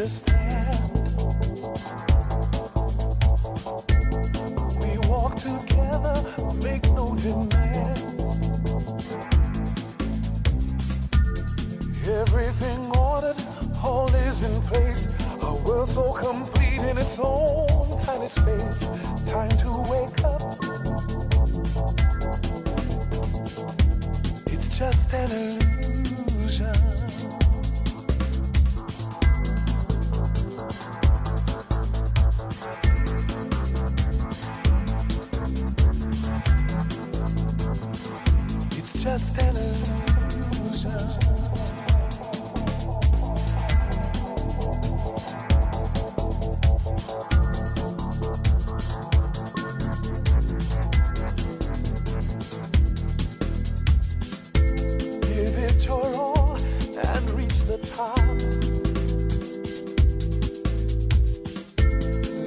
understand. We walk together, make no demands. Everything ordered, all is in place. A world so complete in its own tiny space. Time to wake up. It's just an illusion. It's just an illusion.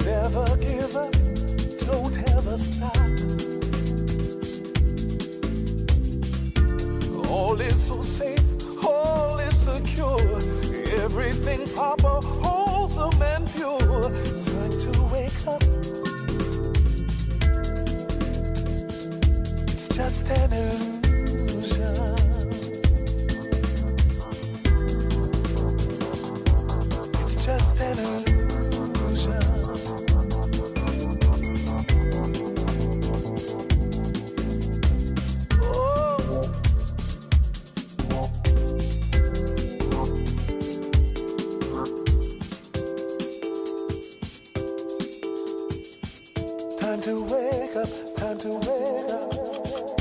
Never give up, don't ever stop. All is so safe, all is secure. Everything proper, wholesome and pure. Time to wake up. It's just an illusion. It's just an illusion. Time to wake up, time to wake up.